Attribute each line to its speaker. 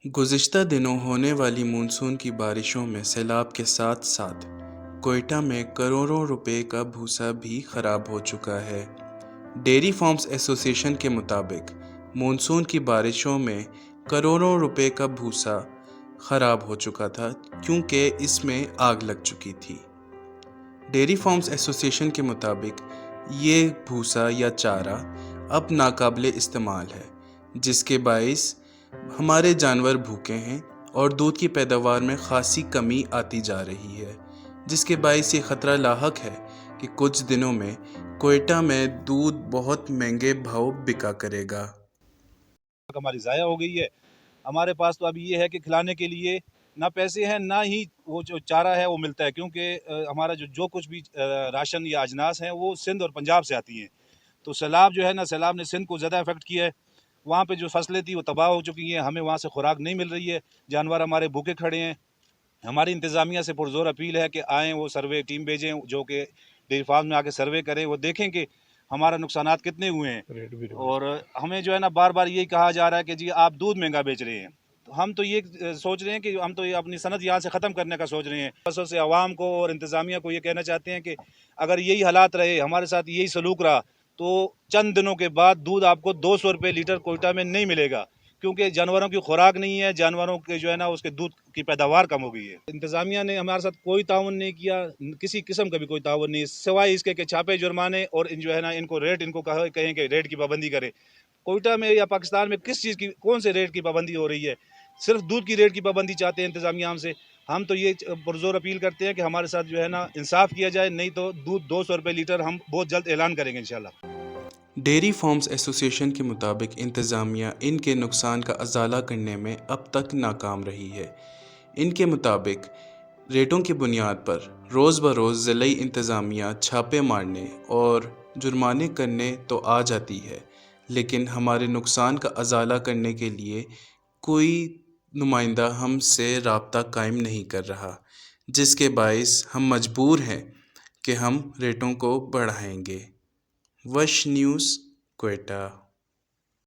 Speaker 1: گزشتہ دنوں ہونے والی مونسون کی بارشوں میں سیلاب کے ساتھ ساتھ کوئٹہ میں کروڑوں روپے کا بھوسا بھی خراب ہو چکا ہے۔ ڈیری فارمز ایسوسی ایشن کے مطابق مونسون کی بارشوں میں کروڑوں روپے کا بھوسا خراب ہو چکا تھا کیونکہ اس میں آگ لگ چکی تھی۔ ڈیری فارمز ایسوسی ایشن کے مطابق یہ بھوسا یا چارہ اب ناقابل استعمال ہے، جس کے باعث ہمارے جانور بھوکے ہیں اور دودھ کی پیداوار میں خاصی کمی آتی جا رہی ہے، جس کے باعث یہ خطرہ لاحق ہے کہ کچھ دنوں میں کوئٹہ میں دودھ بہت مہنگے بھاؤ بکا کرے گا۔
Speaker 2: ہماری ضائع ہو گئی ہے۔ ہمارے پاس تو اب یہ ہے کہ کھلانے کے لیے نہ پیسے ہیں، نہ ہی وہ جو چارہ ہے وہ ملتا ہے، کیونکہ ہمارا جو کچھ بھی راشن یا اجناس ہیں وہ سندھ اور پنجاب سے آتی ہیں۔ تو سیلاب جو ہے نا، سیلاب نے سندھ کو زیادہ افیکٹ کیا ہے۔ وہاں پہ جو فصلیں تھی وہ تباہ ہو چکی ہیں، ہمیں وہاں سے خوراک نہیں مل رہی ہے، جانور ہمارے بھوکے کھڑے ہیں۔ ہماری انتظامیہ سے پرزور اپیل ہے کہ آئیں، وہ سروے ٹیم بھیجیں جو کہ ڈیری فارم میں آ کے سروے کریں، وہ دیکھیں کہ ہمارا نقصانات کتنے ہوئے ہیں۔ اور ہمیں جو ہے نا بار بار یہی کہا جا رہا ہے کہ جی آپ دودھ مہنگا بیچ رہے ہیں۔ تو ہم تو یہ سوچ رہے ہیں کہ ہم تو یہ اپنی صنعت یہاں سے ختم کرنے کا سوچ رہے ہیں۔ اصل سے عوام کو اور انتظامیہ کو یہ کہنا چاہتے ہیں کہ اگر یہی حالات رہے، ہمارے ساتھ یہی سلوک رہا، تو چند دنوں کے بعد دودھ آپ کو 200 روپے لیٹر کوئٹہ میں نہیں ملے گا، کیونکہ جانوروں کی خوراک نہیں ہے، جانوروں کے جو ہے نا اس کے دودھ کی پیداوار کم ہو گئی ہے۔ انتظامیہ نے ہمارے ساتھ کوئی تعاون نہیں کیا، کسی قسم کا بھی کوئی تعاون نہیں، سوائے اس کے کہ چھاپے جرمانے اور جو ہے نا ان کو کہیں کہ ریٹ کی پابندی کرے۔ کوئٹہ میں یا پاکستان میں کس چیز کی کون سے ریٹ کی پابندی ہو رہی ہے؟ صرف دودھ کی ریٹ کی پابندی چاہتے ہیں انتظامیہ ہم سے۔ ہم تو یہ پرزور اپیل کرتے ہیں کہ ہمارے ساتھ جو ہے نا انصاف کیا جائے، نہیں تو دودھ 200 روپے لیٹر ہم بہت جلد اعلان کریں گے انشاءاللہ۔
Speaker 1: ڈیری فارمز ایسوسی ایشن کے مطابق انتظامیہ ان کے نقصان کا ازالہ کرنے میں اب تک ناکام رہی ہے۔ ان کے مطابق ریٹوں کی بنیاد پر روز بروز ضلعی انتظامیہ چھاپے مارنے اور جرمانے کرنے تو آ جاتی ہے، لیکن ہمارے نقصان کا ازالہ کرنے کے لیے کوئی نمائندہ ہم سے رابطہ قائم نہیں کر رہا، جس کے باعث ہم مجبور ہیں کہ ہم ریٹوں کو بڑھائیں گے۔ وش نیوز، کوئٹہ۔